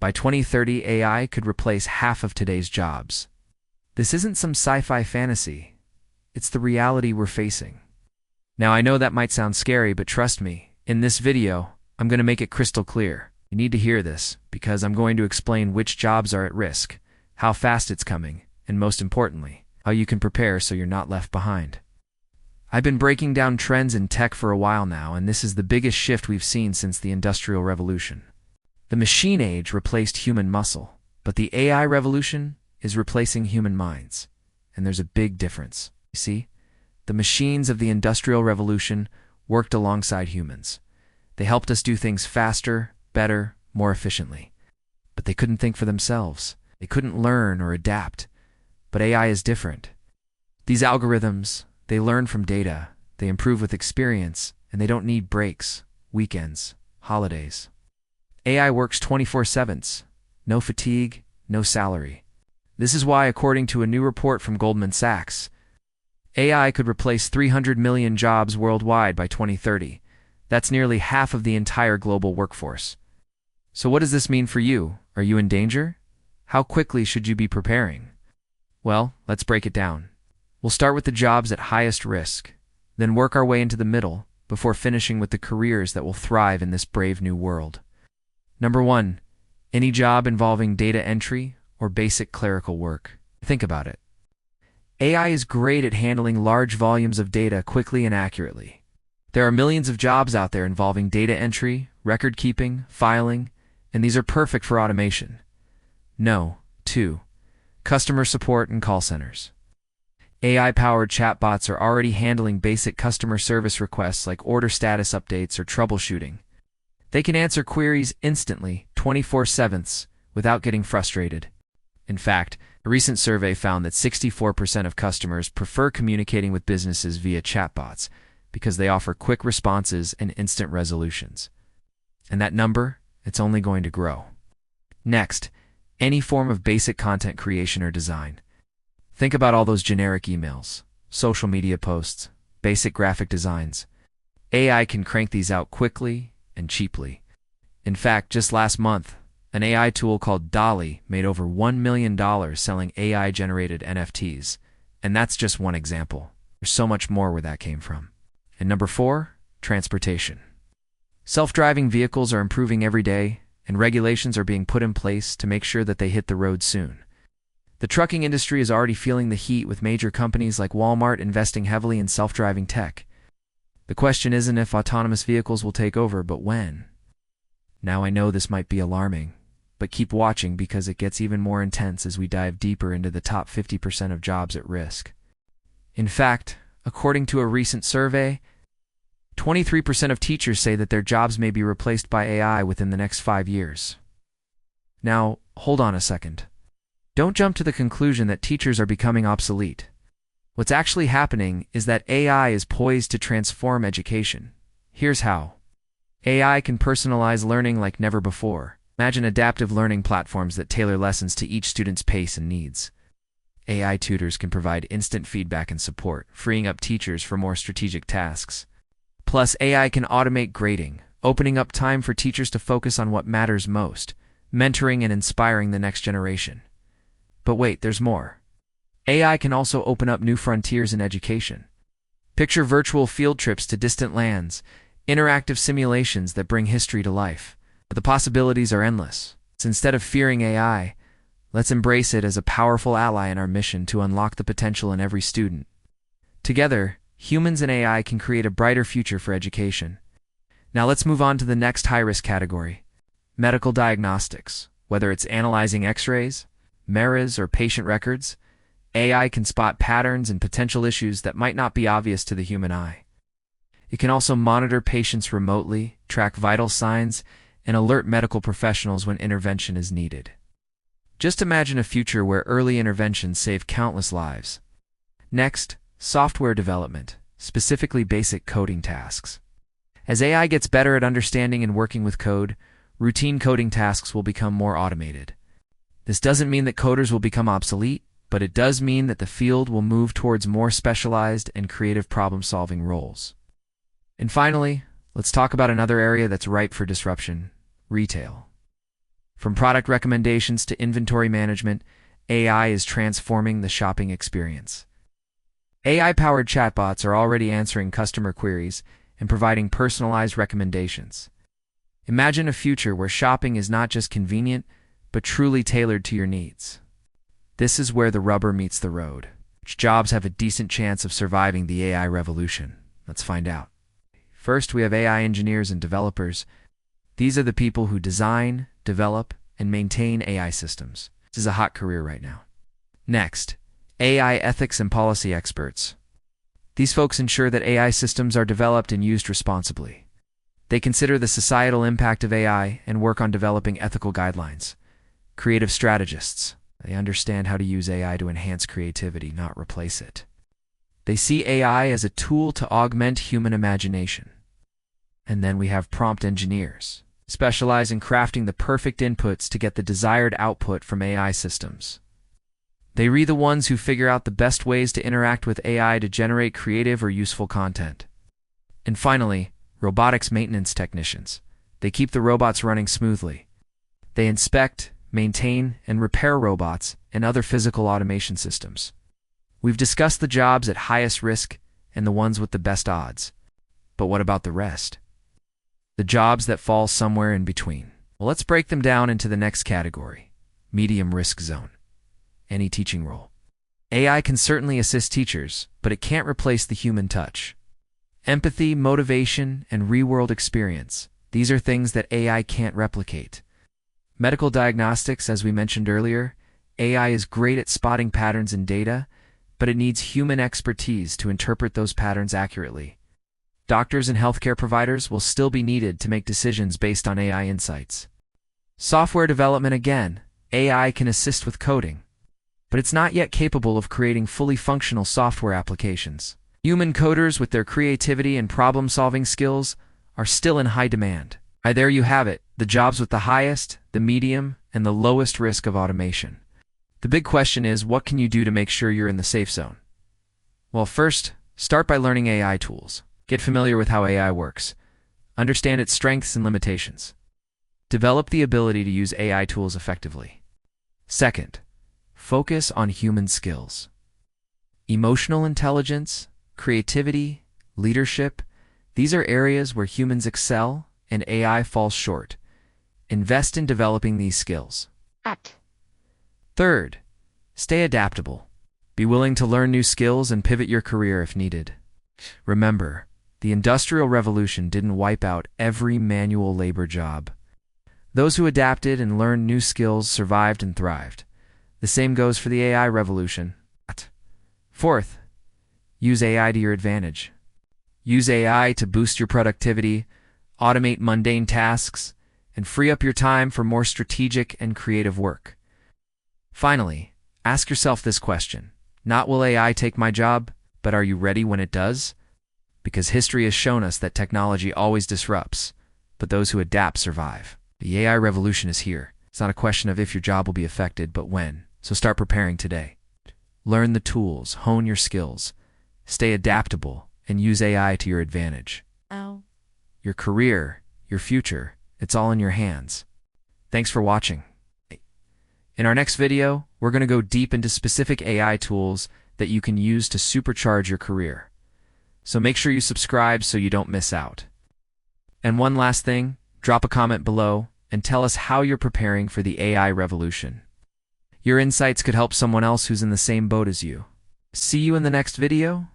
By 2030, AI could replace half of today's jobs. This isn't some sci-fi fantasy. It's the reality we're facing. Now, I know that might sound scary, but trust me, in this video, I'm going to make it crystal clear. You need to hear this, because I'm going to explain which jobs are at risk, how fast it's coming, and most importantly, how you can prepare so you're not left behind. I've been breaking down trends in tech for a while now, and this is the biggest shift we've seen since the Industrial Revolution. The machine age replaced human muscle, but the AI revolution is replacing human minds. And there's a big difference. You see, the machines of the Industrial Revolution worked alongside humans. They helped us do things faster, better, more efficiently. But they couldn't think for themselves. They couldn't learn or adapt. But AI is different. These algorithms, they learn from data, they improve with experience, and they don't need breaks, weekends, holidays. AI works 24/7, no fatigue, no salary. This is why, according to a new report from Goldman Sachs, AI could replace 300 million jobs worldwide by 2030. That's nearly half of the entire global workforce. So what does this mean for you? Are you in danger? How quickly should you be preparing? Well, let's break it down. We'll start with the jobs at highest risk, then work our way into the middle, before finishing with the careers that will thrive in this brave new world. Number 1, any job involving data entry or basic clerical work. Think about it. AI is great at handling large volumes of data quickly and accurately. There are millions of jobs out there involving data entry, record keeping, filing, and these are perfect for automation. No. 2, customer support and call centers. AI-powered chatbots are already handling basic customer service requests like order status updates or troubleshooting. They can answer queries instantly, 24/7, without getting frustrated. In fact, a recent survey found that 64% of customers prefer communicating with businesses via chatbots because they offer quick responses and instant resolutions. And that number, it's only going to grow. Next, any form of basic content creation or design. Think about all those generic emails, social media posts, basic graphic designs. AI can crank these out quickly and cheaply. In fact, just last month, an AI tool called DALL-E made over $1 million selling AI-generated NFTs. And that's just one example. There's so much more where that came from. And number 4, transportation. Self-driving vehicles are improving every day, and regulations are being put in place to make sure that they hit the road soon. The trucking industry is already feeling the heat, with major companies like Walmart investing heavily in self-driving tech. The question isn't if autonomous vehicles will take over, but when. Now, I know this might be alarming, but keep watching because it gets even more intense as we dive deeper into the top 50% of jobs at risk. In fact, according to a recent survey, 23% of teachers say that their jobs may be replaced by AI within the next 5 years. Now, hold on a second. Don't jump to the conclusion that teachers are becoming obsolete. What's actually happening is that AI is poised to transform education. Here's how. AI can personalize learning like never before. Imagine adaptive learning platforms that tailor lessons to each student's pace and needs. AI tutors can provide instant feedback and support, freeing up teachers for more strategic tasks. Plus, AI can automate grading, opening up time for teachers to focus on what matters most, mentoring and inspiring the next generation. But wait, there's more. AI can also open up new frontiers in education. Picture virtual field trips to distant lands, interactive simulations that bring history to life. The possibilities are endless. So instead of fearing AI, let's embrace it as a powerful ally in our mission to unlock the potential in every student. Together, humans and AI can create a brighter future for education. Now let's move on to the next high-risk category, medical diagnostics. Whether it's analyzing X-rays, MRIs, or patient records, AI can spot patterns and potential issues that might not be obvious to the human eye. It can also monitor patients remotely, track vital signs, and alert medical professionals when intervention is needed. Just imagine a future where early interventions save countless lives. Next, software development, specifically basic coding tasks. As AI gets better at understanding and working with code, routine coding tasks will become more automated. This doesn't mean that coders will become obsolete, but it does mean that the field will move towards more specialized and creative problem-solving roles. And finally, let's talk about another area that's ripe for disruption: retail. From product recommendations to inventory management, AI is transforming the shopping experience. AI-powered chatbots are already answering customer queries and providing personalized recommendations. Imagine a future where shopping is not just convenient, but truly tailored to your needs. This is where the rubber meets the road. Which jobs have a decent chance of surviving the AI revolution? Let's find out. First, we have AI engineers and developers. These are the people who design, develop, and maintain AI systems. This is a hot career right now. Next, AI ethics and policy experts. These folks ensure that AI systems are developed and used responsibly. They consider the societal impact of AI and work on developing ethical guidelines. Creative strategists. They understand how to use AI to enhance creativity, not replace it. They see AI as a tool to augment human imagination. And then we have prompt engineers, specialize in crafting the perfect inputs to get the desired output from AI systems. They are the ones who figure out the best ways to interact with AI to generate creative or useful content. And finally, robotics maintenance technicians. They keep the robots running smoothly. They inspect, maintain, and repair robots and other physical automation systems. We've discussed the jobs at highest risk and the ones with the best odds. But what about the rest? The jobs that fall somewhere in between. Well, let's break them down into the next category: medium risk zone. Any teaching role. AI can certainly assist teachers, but it can't replace the human touch. Empathy, motivation, and real-world experience. These are things that AI can't replicate. Medical diagnostics, as we mentioned earlier, AI is great at spotting patterns in data, but it needs human expertise to interpret those patterns accurately. Doctors and healthcare providers will still be needed to make decisions based on AI insights. Software development again, AI can assist with coding, but it's not yet capable of creating fully functional software applications. Human coders with their creativity and problem-solving skills are still in high demand. There you have it, the jobs with the highest, the medium, and the lowest risk of automation. The big question is, what can you do to make sure you're in the safe zone? Well, first, start by learning AI tools. Get familiar with how AI works. Understand its strengths and limitations. Develop the ability to use AI tools effectively. Second, focus on human skills. Emotional intelligence, creativity, leadership, these are areas where humans excel and AI falls short. Invest in developing these skills. Third, stay adaptable. Be willing to learn new skills and pivot your career if needed. Remember, the Industrial Revolution didn't wipe out every manual labor job. Those who adapted and learned new skills survived and thrived. The same goes for the AI revolution. Fourth, use AI to your advantage. Use AI to boost your productivity, automate mundane tasks, and free up your time for more strategic and creative work. Finally, ask yourself this question: not will AI take my job, but are you ready when it does? Because history has shown us that technology always disrupts, but those who adapt survive. The AI revolution is here. It's not a question of if your job will be affected, but when. So start preparing today. Learn the tools, hone your skills, stay adaptable, and use AI to your advantage. Your career, your future, it's all in your hands. Thanks for watching. In our next video, we're going to go deep into specific AI tools that you can use to supercharge your career. So make sure you subscribe so you don't miss out. And one last thing, drop a comment below and tell us how you're preparing for the AI revolution. Your insights could help someone else who's in the same boat as you. See you in the next video.